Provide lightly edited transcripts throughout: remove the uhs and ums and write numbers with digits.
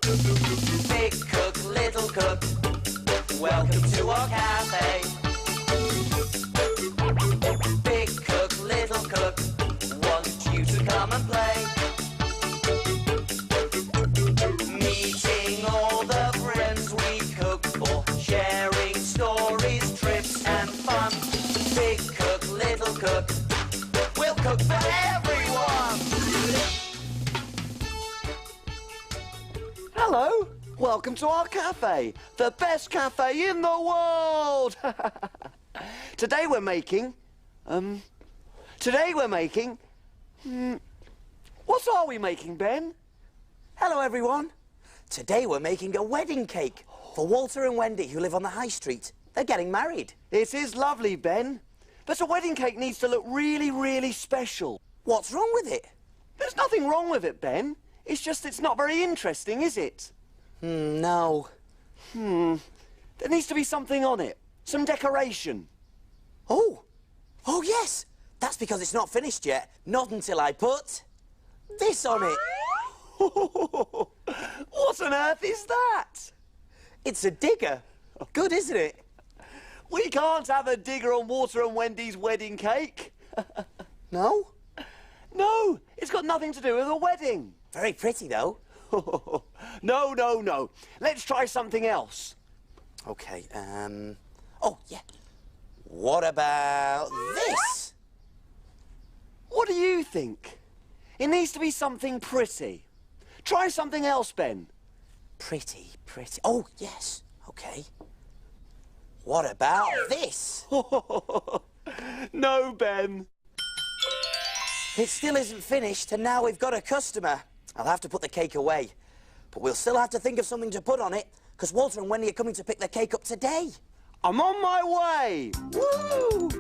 Big cook, little cook, welcome to our cafe. Big cook, little cook, want you to come and play. Meeting all the friends we cook for, sharing stories, trips and fun. Big cook, little cook, we'll cook for everyone. Hello, welcome to our cafe, the best cafe in the world. Today we're making, what are we making, Ben? Hello, everyone. Today we're making a wedding cake for Walter and Wendy, who live on the high street. They're getting married. It is lovely, Ben, but a wedding cake needs to look really, really special. What's wrong with it? There's nothing wrong with it, Ben. It's just it's not very interesting, is it? No. There needs to be something on it. Some decoration. Oh, yes. That's because it's not finished yet. Not until I put this on it. What on earth is that? It's a digger. Good, isn't it? We can't have a digger on Walter and Wendy's wedding cake. No? No, it's got nothing to do with a wedding. Very pretty, though. No. Let's try something else. Okay, oh, yeah. What about this? What do you think? It needs to be something pretty. Try something else, Ben. Pretty. Oh, yes. Okay. What about this? No, Ben. It still isn't finished, and now we've got a customer. I'll have to put the cake away. But we'll still have to think of something to put on it, because Walter and Wendy are coming to pick their cake up today. I'm on my way. Woo!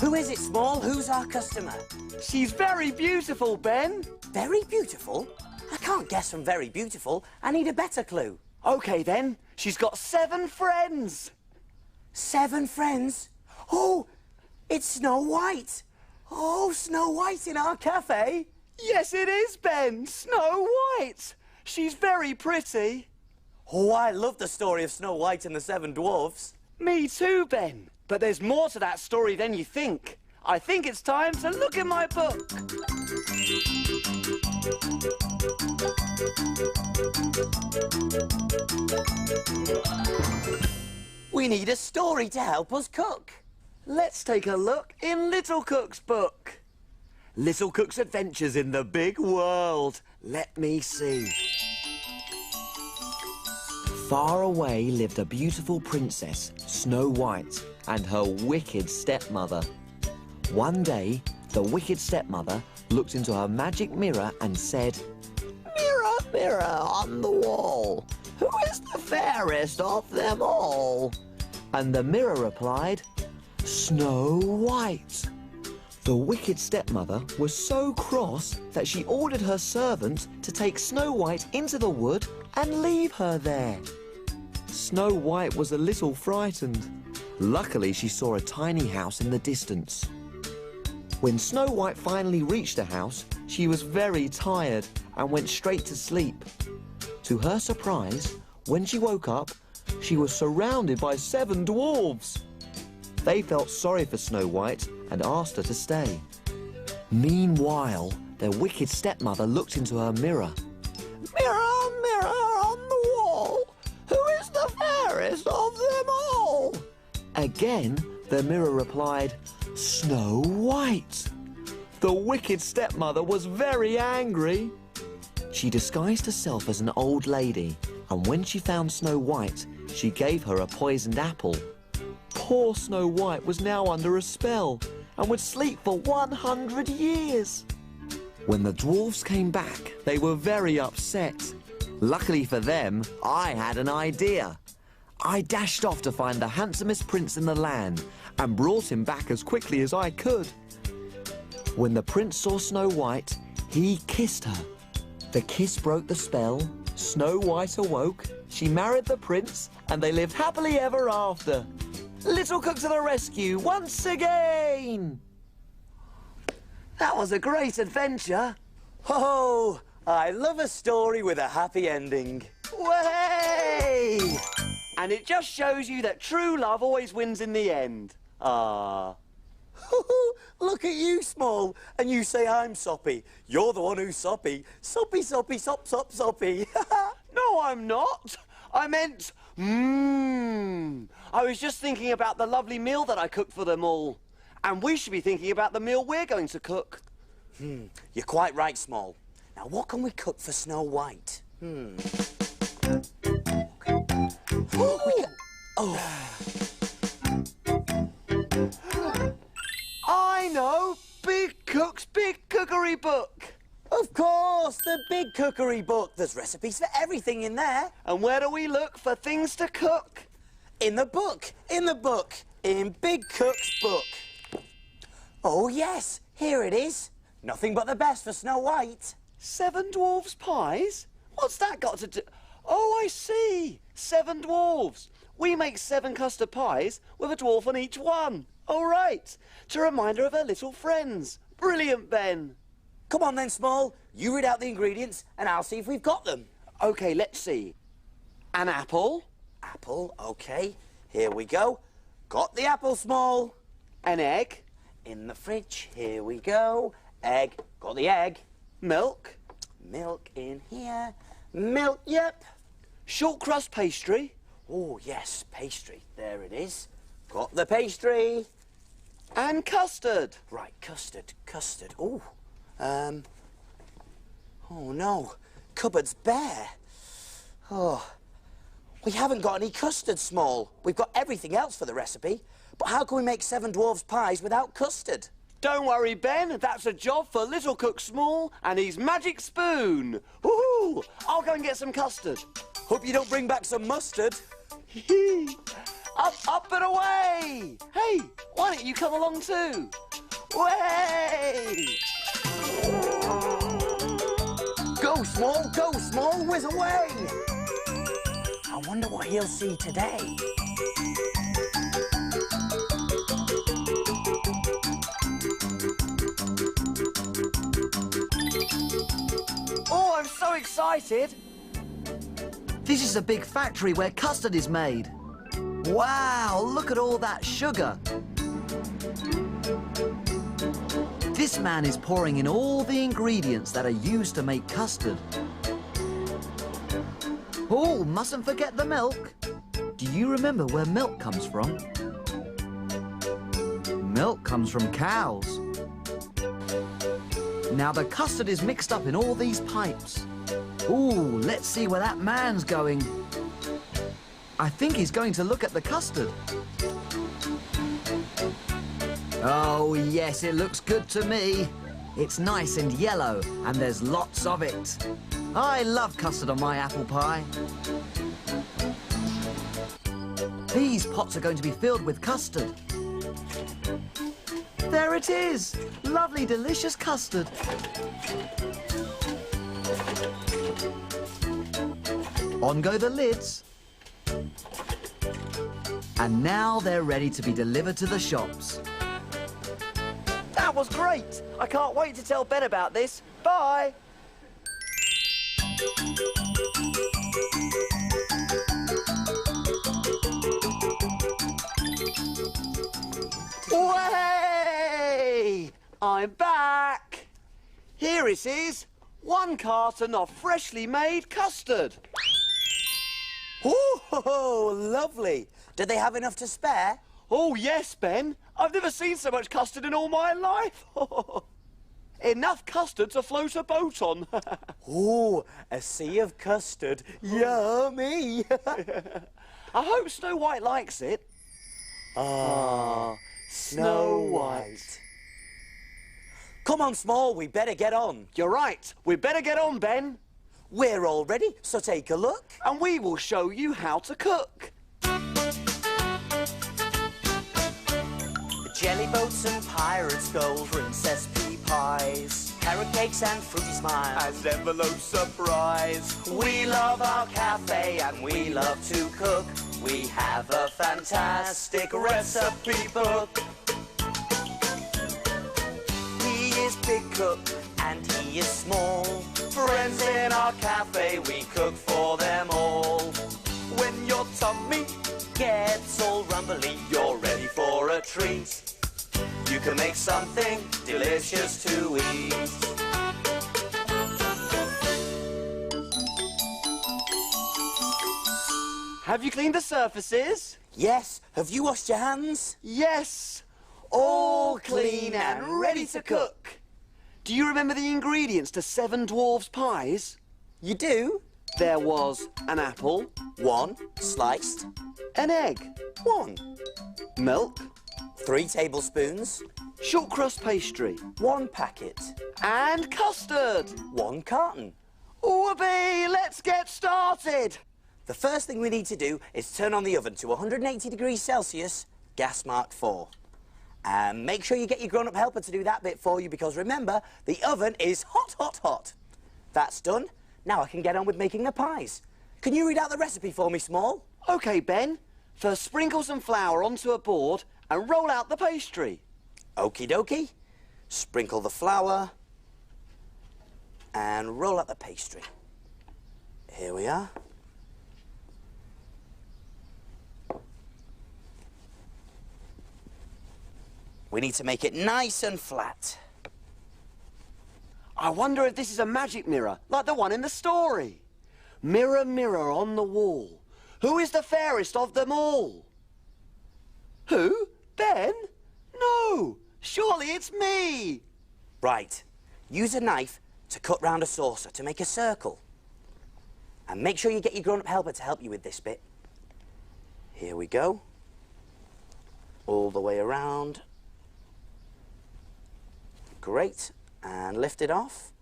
Who is it, Small? Who's our customer? She's very beautiful, Ben. Very beautiful? I can't guess from very beautiful. I need a better clue. OK, then. She's got 7 friends. 7 friends? Oh, it's Snow White. Oh, Snow White in our cafe. Yes, it is, Ben. Snow White. She's very pretty. Oh, I love the story of Snow White and the 7 Dwarfs. Me too, Ben. But there's more to that story than you think. I think it's time to look in my book. We need a story to help us cook. Let's take a look in Little Cook's book. Little Cook's Adventures in the Big World. Let me see. Far away lived a beautiful princess, Snow White, and her wicked stepmother. One day, the wicked stepmother looked into her magic mirror and said, "Mirror, mirror on the wall, who is the fairest of them all?" And the mirror replied, "Snow White." The wicked stepmother was so cross that she ordered her servant to take Snow White into the wood and leave her there. Snow White was a little frightened. Luckily, she saw a tiny house in the distance. When Snow White finally reached the house, she was very tired and went straight to sleep. To her surprise, when she woke up, she was surrounded by 7 dwarves. They felt sorry for Snow White and asked her to stay. Meanwhile, their wicked stepmother looked into her mirror. "Mirror, mirror on the wall, who is the fairest of them all?" Again, the mirror replied, "Snow White." The wicked stepmother was very angry. She disguised herself as an old lady, and when she found Snow White, she gave her a poisoned apple. Poor Snow White was now under a spell and would sleep for 100 years. When the dwarfs came back, they were very upset. Luckily for them, I had an idea. I dashed off to find the handsomest prince in the land and brought him back as quickly as I could. When the prince saw Snow White, he kissed her. The kiss broke the spell, Snow White awoke, she married the prince, and they lived happily ever after. Little Cook to the rescue once again! That was a great adventure. Oh, I love a story with a happy ending. Way! And it just shows you that true love always wins in the end. Ah. Look at you, Small, and you say I'm soppy. You're the one who's soppy. Soppy, soppy, sop, sop, soppy. No, I'm not. I meant, I was just thinking about the lovely meal that I cooked for them all. And we should be thinking about the meal we're going to cook. You're quite right, Small. Now, what can we cook for Snow White? I know! Big Cook's Big Cookery book! Of course, the Big Cookery book. There's recipes for everything in there. And where do we look for things to cook? In the book, in Big Cook's book. Oh, yes, here it is. Nothing but the best for Snow White. 7 Dwarves Pies? What's that got to do? Oh, I see. 7 dwarves. We make 7 custard pies with a dwarf on each one. All right. To remind her of her little friends. Brilliant, Ben. Come on then, Small. You read out the ingredients and I'll see if we've got them. OK, let's see. An apple. Apple, OK. Here we go. Got the apple, Small. An egg. In the fridge. Here we go. Egg. Got the egg. Milk. Milk in here. Milk, yep. Short crust pastry. Oh, yes, pastry. There it is. Got the pastry. And custard. Right, custard. Oh, oh no, cupboard's bare. Oh, we haven't got any custard, Small. We've got everything else for the recipe. But how can we make 7 Dwarves Pies without custard? Don't worry, Ben. That's a job for Little Cook Small and his magic spoon. Woohoo! I'll go and get some custard. Hope you don't bring back some mustard. Up and away! Hey, why don't you come along too? Way! Go, Small, whiz away! I wonder what he'll see today. Oh, I'm so excited! This is a big factory where custard is made. Wow, look at all that sugar. This man is pouring in all the ingredients that are used to make custard. Oh, mustn't forget the milk. Do you remember where milk comes from? Milk comes from cows. Now the custard is mixed up in all these pipes. Ooh, let's see where that man's going. I think he's going to look at the custard. Oh, yes, it looks good to me. It's nice and yellow, and there's lots of it. I love custard on my apple pie. These pots are going to be filled with custard. There it is! Lovely, delicious custard. On go the lids. And now they're ready to be delivered to the shops. That was great! I can't wait to tell Ben about this. Bye! Way! I'm back! Here it is. 1 carton of freshly made custard. Oh, lovely. Did they have enough to spare? Oh, yes, Ben. I've never seen so much custard in all my life. Enough custard to float a boat on. Oh, a sea of custard. Yummy. I hope Snow White likes it. Ah, Snow White. Come on, Small, we better get on. You're right. We better get on, Ben. We're all ready, so take a look. And we will show you how to cook. Jelly boats and pirates, gold princess pea pies, carrot cakes and fruity smiles, As envelope surprise. We love our cafe and we love to cook. We have a fantastic recipe book. He is cook, and he is small. Friends in our cafe, we cook for them all. When your tummy gets all rumbly, you're ready for a treat. You can make something delicious to eat. Have you cleaned the surfaces? Yes. Have you washed your hands? Yes. All clean and ready to cook. Do you remember the ingredients to Seven Dwarves Pies? You do? There was an apple, 1 sliced, an egg, 1. milk, 3 tablespoons, short crust pastry, 1 packet, and custard. 1 carton. Whoopee! Let's get started. The first thing we need to do is turn on the oven to 180 degrees Celsius, gas mark 4. And make sure you get your grown-up helper to do that bit for you, because remember, the oven is hot, hot, hot. That's done. Now I can get on with making the pies. Can you read out the recipe for me, Small? OK, Ben. First, sprinkle some flour onto a board and roll out the pastry. Okie dokie. Sprinkle the flour and roll out the pastry. Here we are. We need to make it nice and flat. I wonder if this is a magic mirror, like the one in the story. Mirror, mirror on the wall, who is the fairest of them all? Who? Ben? No, surely it's me. Right. Use a knife to cut round a saucer to make a circle. And make sure you get your grown-up helper to help you with this bit. Here we go. All the way around. Great. And lift it off.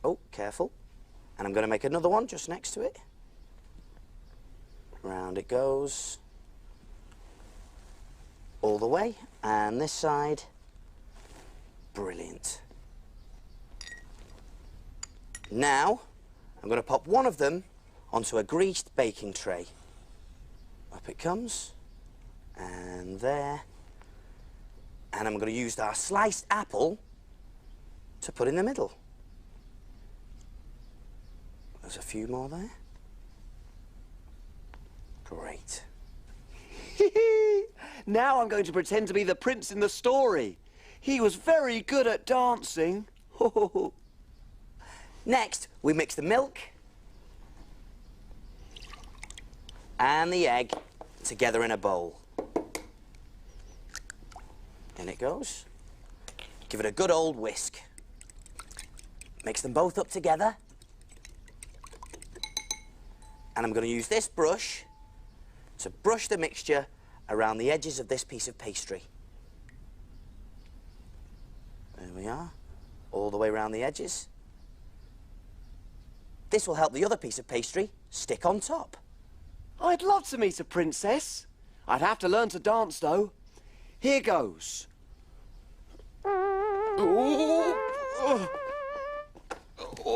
Oh, careful. And I'm going to make another one just next to it. Round it goes. All the way. And this side. Brilliant. Now, I'm going to pop one of them onto a greased baking tray. Up it comes. And there. And I'm going to use our sliced apple to put in the middle. There's a few more there. Great. Now I'm going to pretend to be the prince in the story. He was very good at dancing. Next, we mix the milk and the egg together in a bowl. In it goes. Give it a good old whisk. Mix them both up together. And I'm going to use this brush to brush the mixture around the edges of this piece of pastry. There we are. All the way around the edges. This will help the other piece of pastry stick on top. I'd love to meet a princess. I'd have to learn to dance, though. Here goes.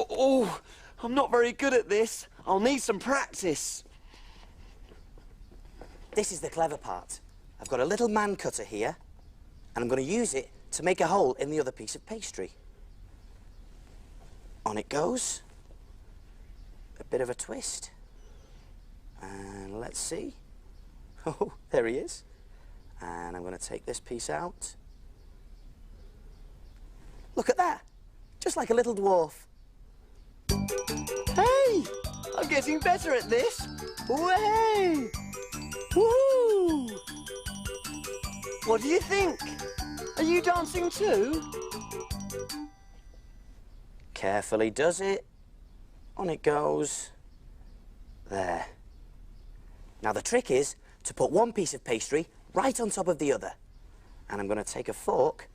Oh, I'm not very good at this. I'll need some practice. This is the clever part. I've got a little man cutter here, and I'm going to use it to make a hole in the other piece of pastry. On it goes. A bit of a twist. And let's see. Oh, there he is. And I'm going to take this piece out. Look at that. Just like a little dwarf. Hey, I'm getting better at this. Way! Woo! What do you think? Are you dancing too? Carefully does it. On it goes. There. Now the trick is to put one piece of pastry right on top of the other. And I'm going to take a fork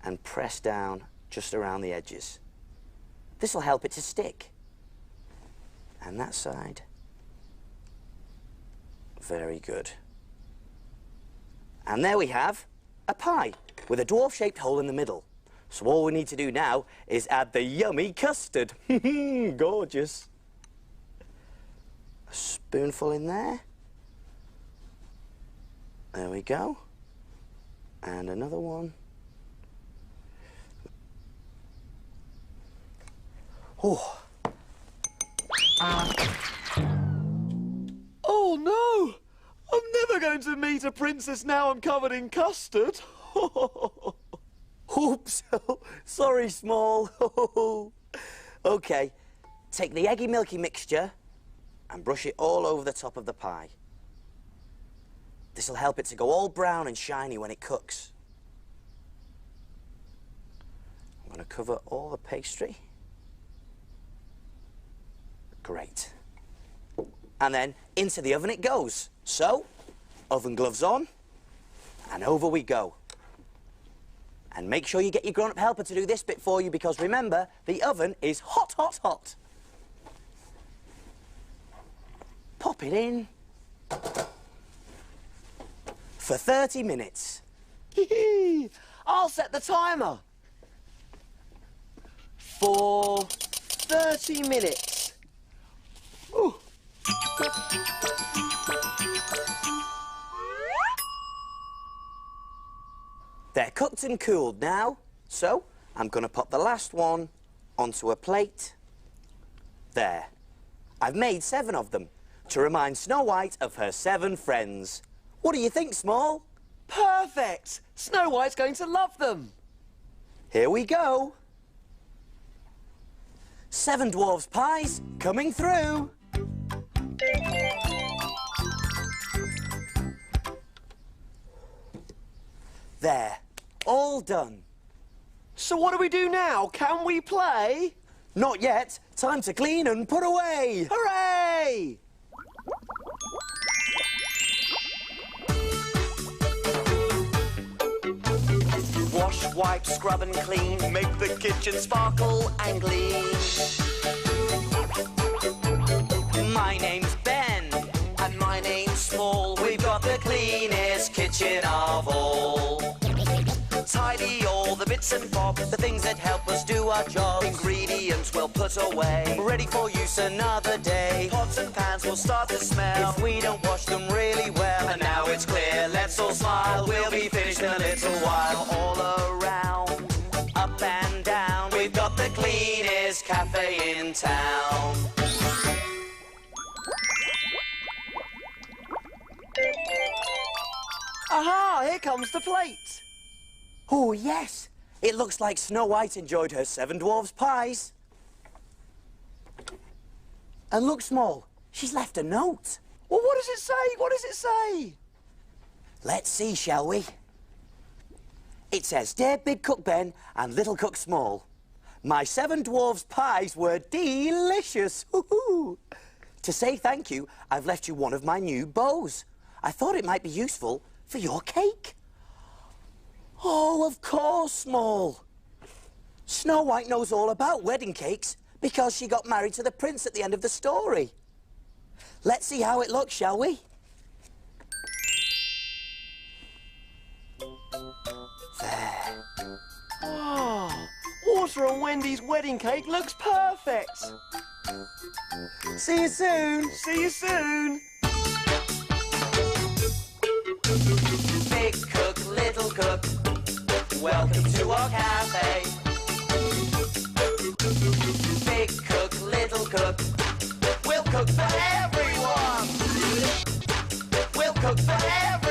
and press down just around the edges. This will help it to stick. And that side. Very good. And there we have a pie with a dwarf-shaped hole in the middle. So all we need to do now is add the yummy custard. Gorgeous. A spoonful in there. There we go. And another one. Oh. Oh no! I'm never going to meet a princess now I'm covered in custard. Oops. Sorry, Small. OK, take the eggy milky mixture and brush it all over the top of the pie. This'll help it to go all brown and shiny when it cooks. I'm going to cover all the pastry. Great. And then into the oven it goes. So, oven gloves on, and over we go. And make sure you get your grown-up helper to do this bit for you, because remember, the oven is hot, hot, hot. Pop it in for 30 minutes. I'll set the timer. For 30 minutes. Ooh. They're cooked and cooled now, so I'm going to pop the last one onto a plate. There. I've made 7 of them to remind Snow White of her 7 friends. What do you think, Small? Perfect! Snow White's going to love them. Here we go. 7 Dwarves Pies coming through. There, all done. So what do we do now? Can we play? Not yet. Time to clean and put away. Hooray! Wash, wipe, scrub and clean. Make the kitchen sparkle and gleam. My name's Ben. And my name's Small. We've got the cleanest kitchen of all. Tidy all the bits and bobs, the things that help us do our jobs. Ingredients we'll put away, ready for use another day. Pots and pans will start to smell if we don't wash them really well. And now it's clear, let's all smile. We'll be finished in a little while. All around, up and down, we've got the cleanest cafe in town. Aha! Here comes the plate. Oh, yes. It looks like Snow White enjoyed her 7 Dwarves Pies. And look, Small, she's left a note. Well, what does it say? What does it say? Let's see, shall we? It says, Dear Big Cook Ben and Little Cook Small, my 7 Dwarves Pies were delicious. Woohoo! To say thank you, I've left you one of my new bows. I thought it might be useful for your cake. Oh, of course, Small. Snow White knows all about wedding cakes because she got married to the prince at the end of the story. Let's see how it looks, shall we? There. Oh, Water and Wendy's wedding cake looks perfect. See you soon. See you soon. Big cook, little cook, welcome to our cafe. Big cook, little cook, we'll cook for everyone. We'll cook for everyone.